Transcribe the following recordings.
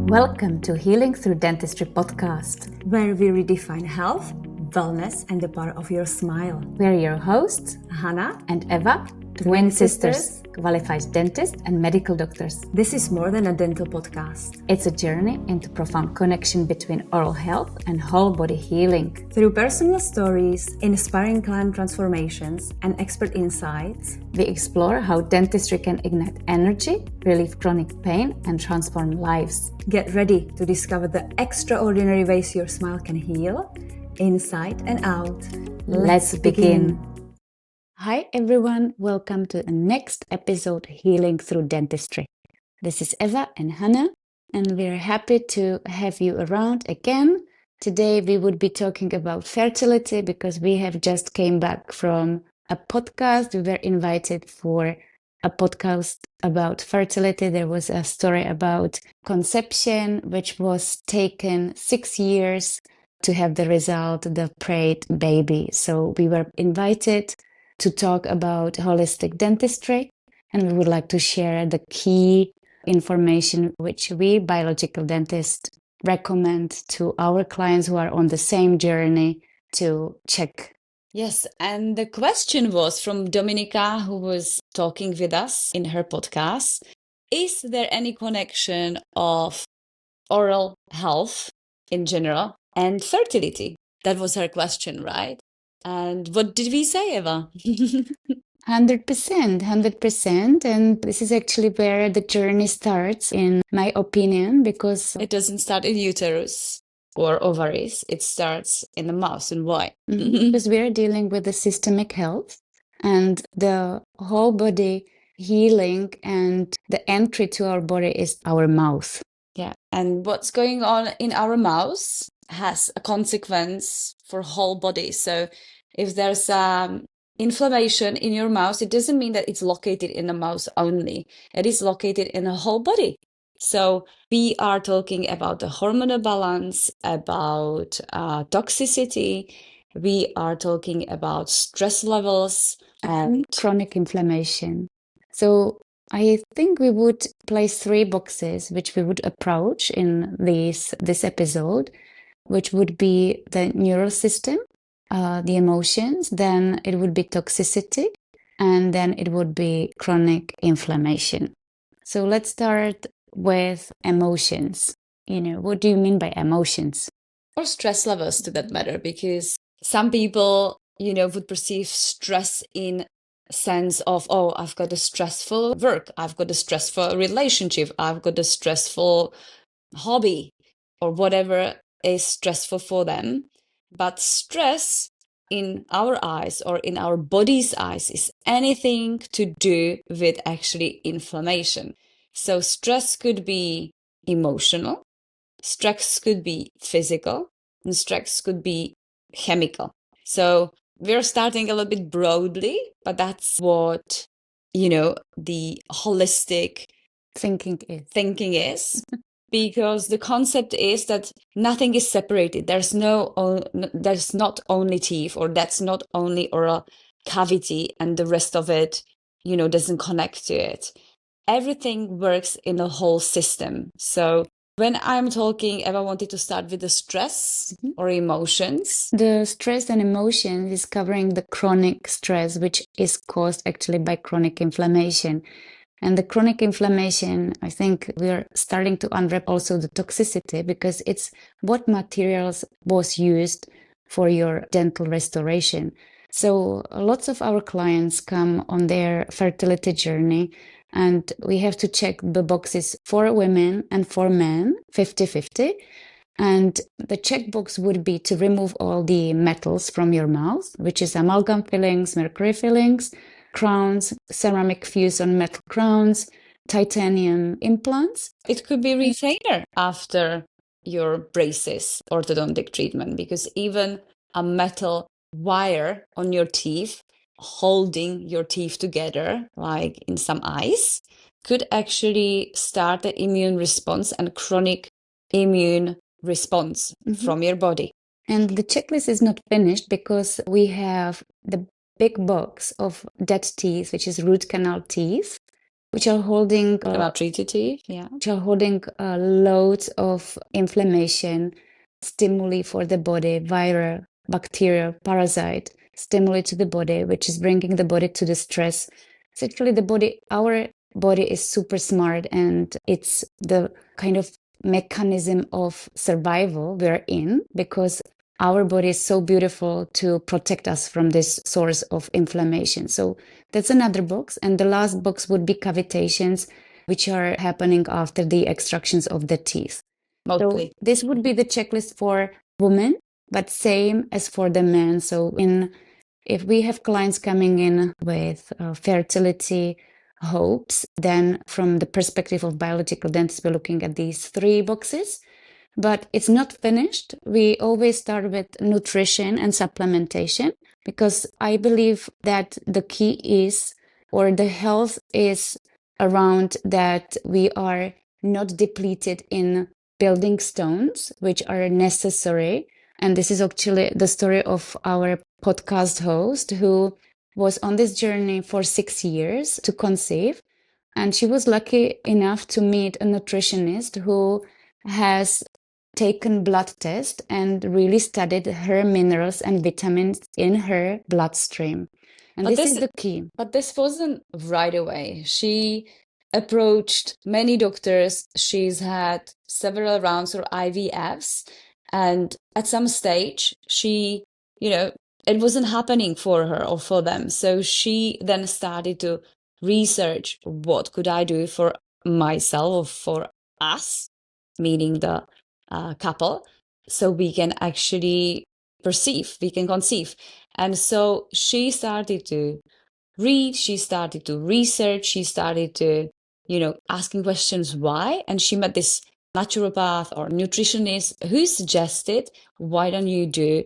Welcome to Healing Through Dentistry podcast, where we redefine health, wellness, and the power of your smile. We're your hosts, Hana and Eva, twin sisters, qualified dentists and medical doctors. This is more than a dental podcast. It's a journey into profound connection between oral health and whole body healing. Through personal stories, inspiring client transformations, and expert insights, we explore how dentistry can ignite energy, relieve chronic pain, and transform lives. Get ready to discover the extraordinary ways your smile can heal, inside and out. Let's begin. Hi everyone, welcome to the next episode Healing Through Dentistry. This is Eva and Hana, and we're happy to have you around again. Today we would be talking about fertility because we have just came back from a podcast. We were invited for a podcast about fertility. There was a story about conception, which was taken 6 years to have the result, the prayed baby. So we were invited to talk about holistic dentistry, and we would like to share the key information which we biological dentists recommend to our clients who are on the same journey to check. Yes, and the question was from Dominika, who was talking with us in her podcast. Is there any connection of oral health in general and fertility? That was her question, right? And what did we say, Eva? 100%. And this is actually where the journey starts, in my opinion, because it doesn't start in uterus or ovaries. It starts in the mouth. And why? Because we are dealing with the systemic health and the whole body healing, and the entry to our body is our mouth. Yeah. And what's going on in our mouth has a consequence for whole body. So if there's inflammation in your mouth, it doesn't mean that it's located in the mouth only. It is located in the whole body. So we are talking about the hormonal balance, about toxicity. We are talking about stress levels and chronic inflammation. So I think we would place 3 boxes which we would approach in this episode, which would be the neural system, the emotions, then it would be toxicity, and then it would be chronic inflammation. So let's start with emotions. What do you mean by emotions? Or stress levels, to that matter, because some people, would perceive stress in sense of, oh, I've got a stressful work, I've got a stressful relationship, I've got a stressful hobby, or whatever is stressful for them. But stress in our eyes or in our body's eyes is anything to do with actually inflammation. So stress could be emotional, stress could be physical, and stress could be chemical. So we're starting a little bit broadly, but that's what, the holistic thinking is. Because the concept is that nothing is separated. There's not only teeth, or that's not only oral cavity, and the rest of it, doesn't connect to it. Everything works in a whole system. So when I'm talking, Eva wanted to start with the stress or emotions. The stress and emotions is covering the chronic stress, which is caused actually by chronic inflammation. And the chronic inflammation, I think we're starting to unwrap also the toxicity, because it's what materials was used for your dental restoration. So lots of our clients come on their fertility journey, and we have to check the boxes for women and for men, 50-50. And the checkbox would be to remove all the metals from your mouth, which is amalgam fillings, mercury fillings, crowns, ceramic fuse on metal crowns, titanium implants. It could be retainer after your braces, orthodontic treatment, because even a metal wire on your teeth holding your teeth together, like in some ice, could actually start the immune response and chronic immune response from your body. And the checklist is not finished, because we have the big box of dead teeth, which is root canal teeth. which are holding about treated, yeah, which are holding loads of inflammation, stimuli for the body, viral, bacterial, parasite, stimuli to the body, which is bringing the body to the stress. So actually our body is super smart, and it's the kind of mechanism of survival we're in, because our body is so beautiful to protect us from this source of inflammation. So that's another box. And the last box would be cavitations, which are happening after the extractions of the teeth. mostly. So this would be the checklist for women, but same as for the men. So if we have clients coming in with fertility hopes, then from the perspective of biological dentists, we're looking at these 3 boxes. But it's not finished. We always start with nutrition and supplementation, because I believe that the key is, or the health is around that we are not depleted in building stones, which are necessary. And this is actually the story of our podcast host, who was on this journey for 6 years to conceive. And she was lucky enough to meet a nutritionist who has taken blood test and really studied her minerals and vitamins in her bloodstream. And But this is the key. But this wasn't right away. She approached many doctors. She's had several rounds of IVFs. And at some stage, it wasn't happening for her or for them. So she then started to research, what could I do for myself or for us, meaning the couple, so we can actually we can conceive. And so she started to read, she started to research, she started to, asking questions why. And she met this naturopath or nutritionist who suggested, why don't you do,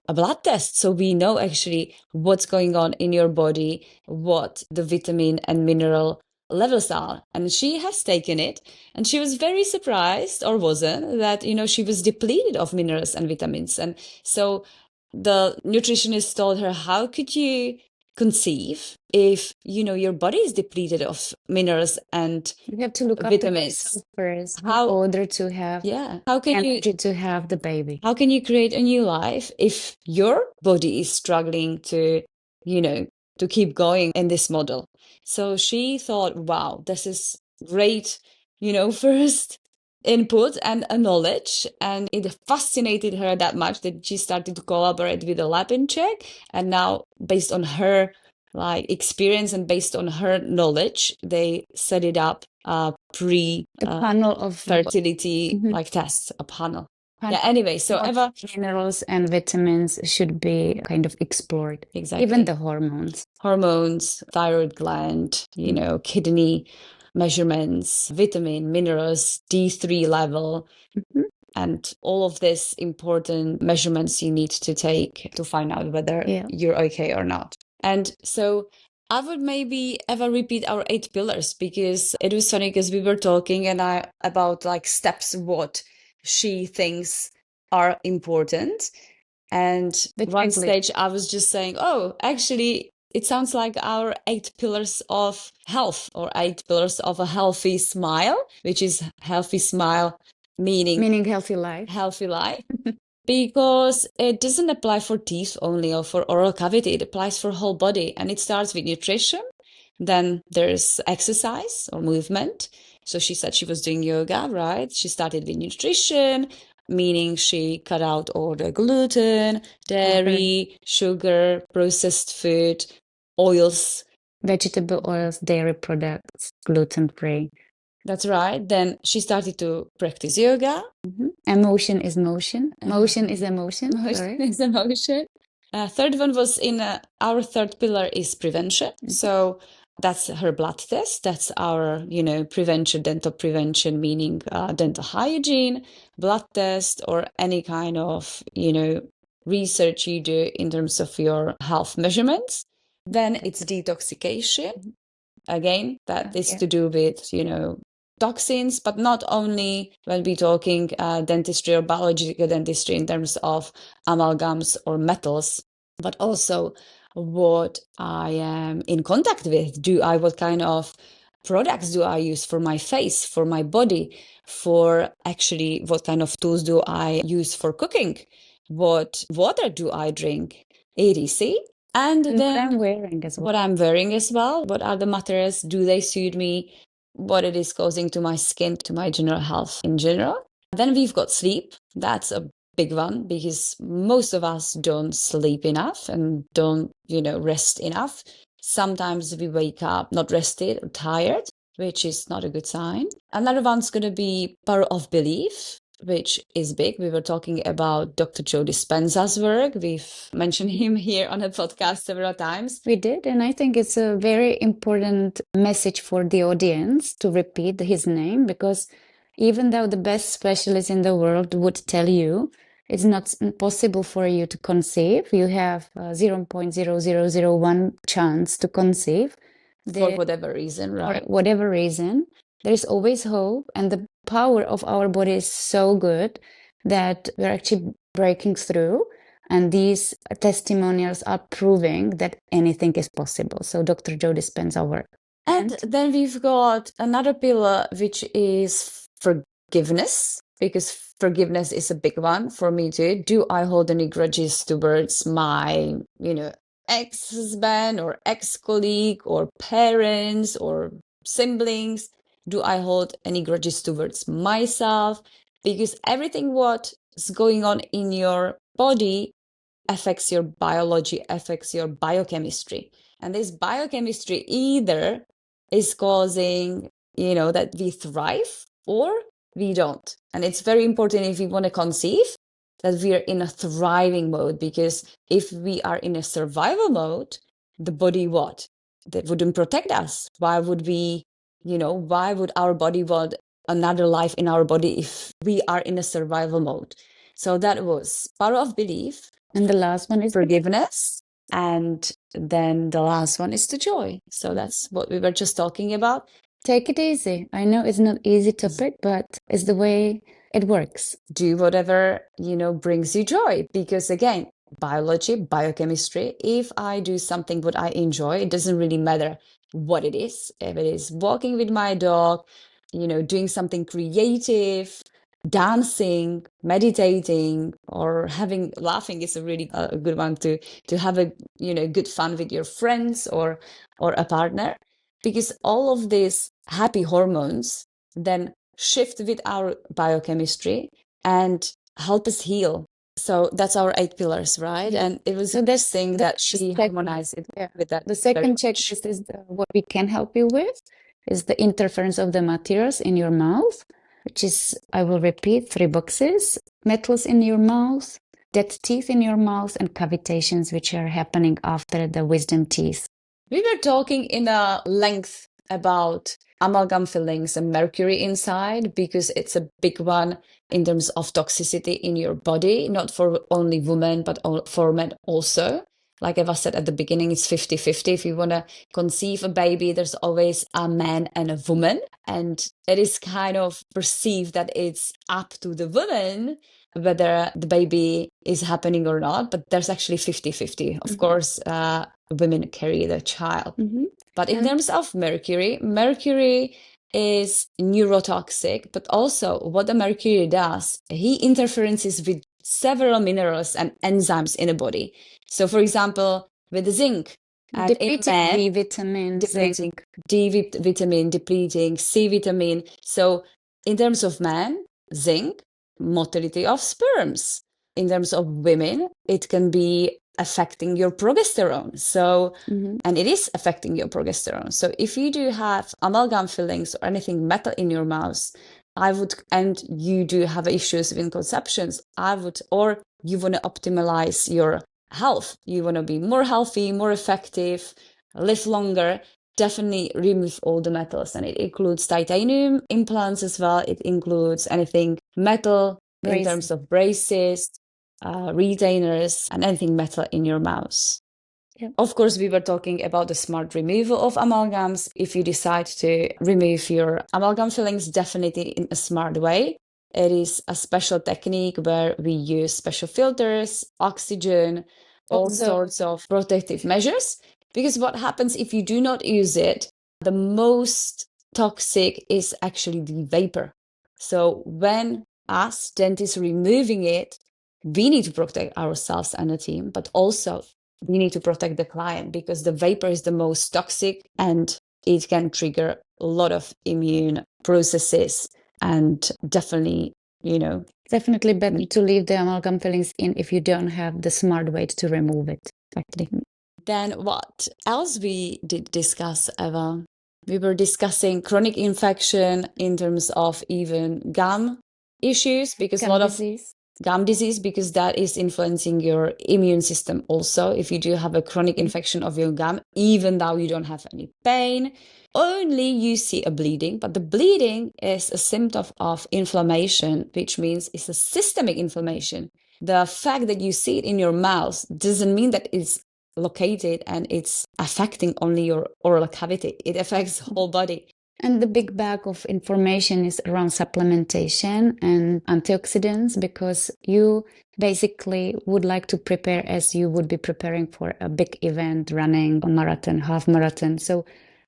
a blood test, so we know actually what's going on in your body, what the vitamin and mineral levels are. And she has taken it, and she was very surprised, or wasn't, that, she was depleted of minerals and vitamins. And so the nutritionist told her, how could you conceive if your body is depleted of minerals and You have to look vitamins after yourself first in how order to have how can energy to have the baby. how can you create a new life if your body is struggling to to keep going in this model? So she thought, wow, this is great, first input and a knowledge, and it fascinated her that much that she started to collaborate with the lab in Czech. And now, based on her experience and based on her knowledge, they set it up a panel of fertility tests, a panel. Yeah, anyway, so Eva, minerals and vitamins should be kind of explored. Exactly. Even the hormones, thyroid gland, kidney measurements, vitamin, minerals, D3 level, and all of these important measurements you need to take to find out whether you're okay or not. And so I would maybe ever repeat our 8 pillars, because it was funny, because we were talking about steps, what she thinks are important. And one stage I was just saying, oh, actually, it sounds like our 8 pillars of health, or 8 pillars of a healthy smile, which is healthy smile, meaning healthy life. Healthy life. Because it doesn't apply for teeth only or for oral cavity. It applies for whole body. And it starts with nutrition. Then there's exercise or movement. So she said she was doing yoga, right? She started with nutrition, meaning she cut out all the gluten, dairy, sugar, processed food, oils. Vegetable oils, dairy products, gluten-free. That's right. Then she started to practice yoga. Emotion is motion. Motion is emotion. Motion is emotion. Third one was our 3rd pillar is prevention. So that's her blood test. That's our, prevention, dental prevention, meaning dental hygiene, blood test, or any kind of, research you do in terms of your health measurements. Then it's detoxification. Again, that is to do with, toxins, but not only when we're talking dentistry or biological dentistry in terms of amalgams or metals, but also what I am in contact with. What kind of products do I use for my face, for my body, for actually what kind of tools do I use for cooking, what water do I drink, etc. And And then what I'm wearing as well. what I'm wearing as well, what are the materials, do they suit me, what it is causing to my skin, to my general health in general. Then we've got sleep. That's a big one because most of us don't sleep enough and don't, rest enough. Sometimes we wake up not rested or tired, which is not a good sign. Another one's going to be power of belief, which is big. We were talking about Dr. Joe Dispenza's work. We've mentioned him here on the podcast several times. We did, and I think it's a very important message for the audience to repeat his name, because even though the best specialist in the world would tell you it's not possible for you to conceive, you have 0.0001 chance to conceive. For whatever reason, right? For whatever reason, there is always hope, and the power of our body is so good that we're actually breaking through. And these testimonials are proving that anything is possible. So Dr. Joe Dispenza work. And then we've got another pillar, which is forgiveness, because forgiveness is a big one for me too. Do I hold any grudges towards my, ex-husband or ex-colleague or parents or siblings? Do I hold any grudges towards myself? Because everything what is going on in your body affects your biology, affects your biochemistry. And this biochemistry either is causing, that we thrive or we don't. And it's very important if we want to conceive that we are in a thriving mode, because if we are in a survival mode, the body what? That wouldn't protect us. Why would we, why would our body want another life in our body if we are in a survival mode? So that was power of belief. And the last one is forgiveness. And then the last one is the joy. So that's what we were just talking about. Take it easy. I know it's not easy topic, but it's the way it works. Do whatever, brings you joy. Because again, biology, biochemistry, if I do something what I enjoy, it doesn't really matter what it is. If it is walking with my dog, doing something creative, dancing, meditating, or laughing is a really good one to have a good fun with your friends or a partner, because all of these happy hormones then shift with our biochemistry and help us heal. So that's our 8 pillars, right? Yeah. And it was So that's interesting that she harmonized it with that. The second checklist is what we can help you with is the interference of the materials in your mouth, which is, I will repeat, 3 boxes: metals in your mouth, dead teeth in your mouth, and cavitations, which are happening after the wisdom teeth. We were talking in a length about amalgam fillings and mercury inside, because it's a big one in terms of toxicity in your body, not for only women, but for men also. Like Eva said at the beginning, it's 50-50. If you want to conceive a baby, there's always a man and a woman. And it is kind of perceived that it's up to the woman whether the baby is happening or not. But there's actually 50-50. Of course, women carry the child. But in terms of mercury is neurotoxic, but also what the mercury does, he interferes with several minerals and enzymes in the body. So, for example, with the zinc, depleting D vitamin, depleting D vitamin, depleting C vitamin. So, in terms of men, zinc, motility of sperms. In terms of women, it can be affecting your progesterone. So, and it is affecting your progesterone. So if you do have amalgam fillings or anything metal in your mouth, and you do have issues with conceptions, or you want to optimize your health, you want to be more healthy, more effective, live longer, definitely remove all the metals. And it includes titanium implants as well. It includes anything metal in terms of braces, retainers, and anything metal in your mouth. Yeah. Of course, we were talking about the smart removal of amalgams. If you decide to remove your amalgam fillings, definitely in a smart way. It is a special technique where we use special filters, oxygen, all sorts of protective measures. Because what happens if you do not use it, the most toxic is actually the vapor. So when us dentists removing it, we need to protect ourselves and the team, but also we need to protect the client, because the vapor is the most toxic and it can trigger a lot of immune processes, and definitely, Definitely better to leave the amalgam fillings in if you don't have the smart way to remove it. Exactly. Then what else we did discuss, Eva? We were discussing chronic infection in terms of even gum issues, because a lot of gum disease, because that is influencing your immune system also. If you do have a chronic infection of your gum, even though you don't have any pain, only you see a bleeding, but the bleeding is a symptom of inflammation, which means it's a systemic inflammation. The fact that you see it in your mouth doesn't mean that it's located and it's affecting only your oral cavity. It affects the whole body. And the big bag of information is around supplementation and antioxidants, because you basically would like to prepare as you would be preparing for a big event, running a marathon, half marathon. So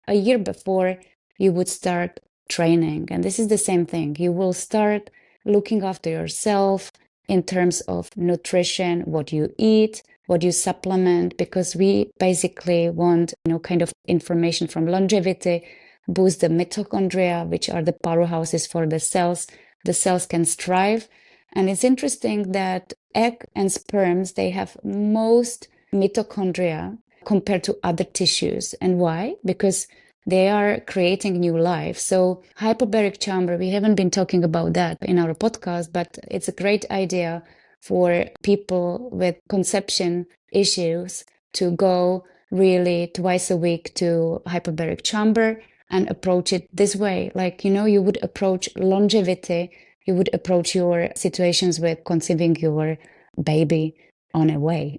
a year before you would start training. And this is the same thing. You will start looking after yourself in terms of nutrition, what you eat, what you supplement, because we basically want, kind of information from longevity, boost the mitochondria, which are the powerhouses for the cells. The cells can strive. And it's interesting that egg and sperms, they have most mitochondria compared to other tissues. And why? Because they are creating new life. So hyperbaric chamber, we haven't been talking about that in our podcast, but it's a great idea for people with conception issues to go really twice a week to hyperbaric chamber and approach it this way. Like, you would approach longevity, you would approach your situations with conceiving your baby on a way.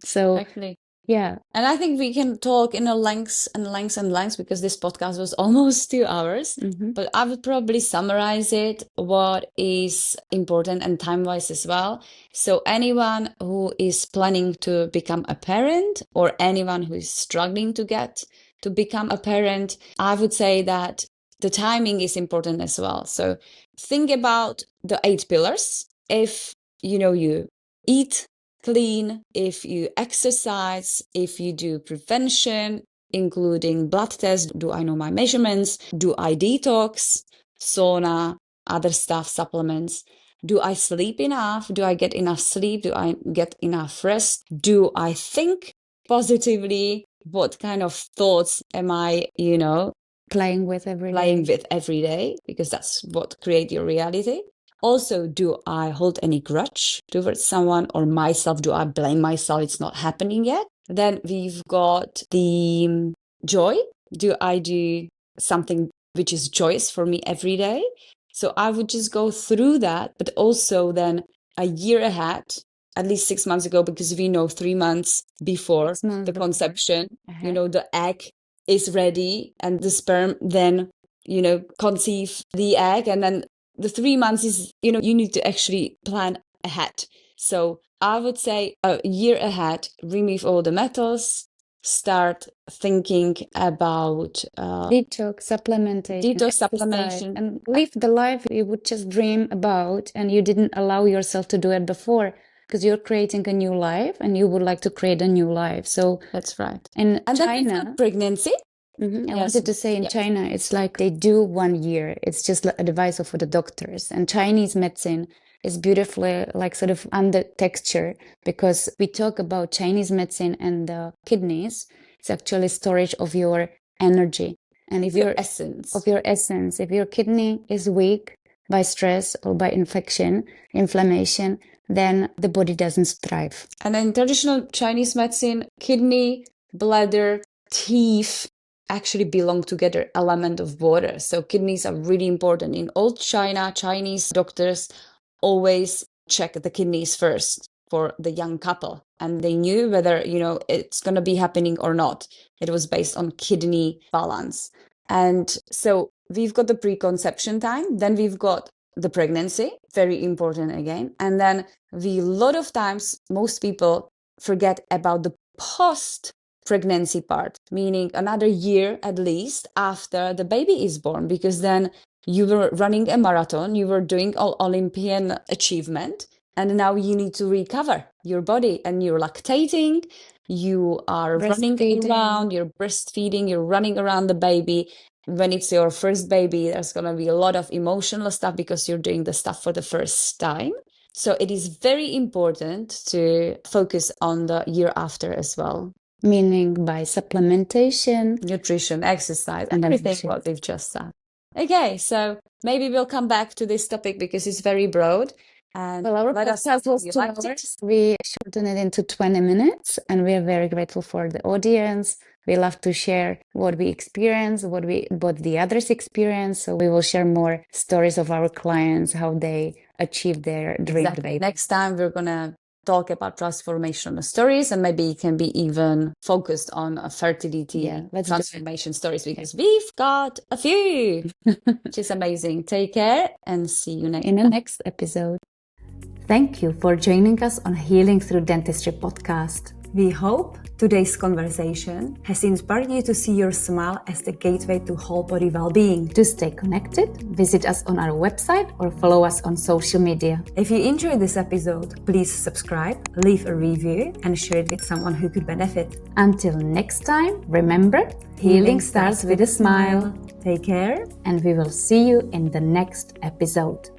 So, Exactly. yeah. And I think we can talk in a lengths and lengths and lengths, because this podcast was almost 2 hours. But I would probably summarize it, what is important, and time-wise as well. So anyone who is planning to become a parent, or anyone who is struggling to become a parent, I would say that the timing is important as well. So think about the 8 pillars. If you eat clean, if you exercise, if you do prevention, including blood tests, do I know my measurements, do I detox, sauna, other stuff, supplements, do I sleep enough, do I get enough sleep, do I get enough rest, do I think positively, what kind of thoughts am I, playing with every day, because that's what create your reality. Also, do I hold any grudge towards someone or myself? Do I blame myself? It's not happening yet. Then we've got the joy. Do I do something which is joyous for me every day? So I would just go through that, but also then a year ahead, at least 6 months ago, because we know 3 months before the conception, the egg is ready and the sperm then, conceive the egg, and then the 3 months is, you need to actually plan ahead. So I would say a year ahead, remove all the metals, start thinking about detox, supplementation, and live the life you would just dream about, and you didn't allow yourself to do it before, because you're creating a new life and you would like to create a new life. So that's right. In and China, then pregnancy. I wanted to say in China, it's like they do 1 year. It's just advice for the doctors. And Chinese medicine is beautifully like sort of under texture, because we talk about Chinese medicine and the kidneys. It's actually storage of your energy. And if your essence, if your kidney is weak by stress or by inflammation, then the body doesn't thrive. And in traditional Chinese medicine, kidney, bladder, teeth actually belong together, element of water. So kidneys are really important. In old China, Chinese doctors always check the kidneys first for the young couple. And they knew whether, it's going to be happening or not. It was based on kidney balance. And so we've got the preconception time, then we've got the pregnancy, very important again. And then a lot of times, most people forget about the post pregnancy part, meaning another year at least after the baby is born, because then you were running a marathon, you were doing all Olympian achievement, and now you need to recover your body, and you're lactating, you are running around, you're breastfeeding, you're running around the baby. When it's your first baby, there's going to be a lot of emotional stuff because you're doing the stuff for the first time. So it is very important to focus on the year after as well. Meaning by supplementation, nutrition, exercise, and everything what we've just said. Okay, so maybe we'll come back to this topic because it's very broad. And well, our podcast was 2 hours. We shortened it into 20 minutes, and we are very grateful for the audience. We love to share what we experience, what the others experience. So we will share more stories of our clients, how they achieve their dream baby. Next time we're gonna talk about transformational stories, and maybe it can be even focused on fertility transformation stories, because we've got a few, which is amazing. Take care and see you in the next episode. Thank you for joining us on Healing Through Dentistry podcast. We hope today's conversation has inspired you to see your smile as the gateway to whole body well-being. To stay connected, visit us on our website or follow us on social media. If you enjoyed this episode, please subscribe, leave a review, and share it with someone who could benefit. Until next time, remember, healing starts with a smile. Take care, and we will see you in the next episode.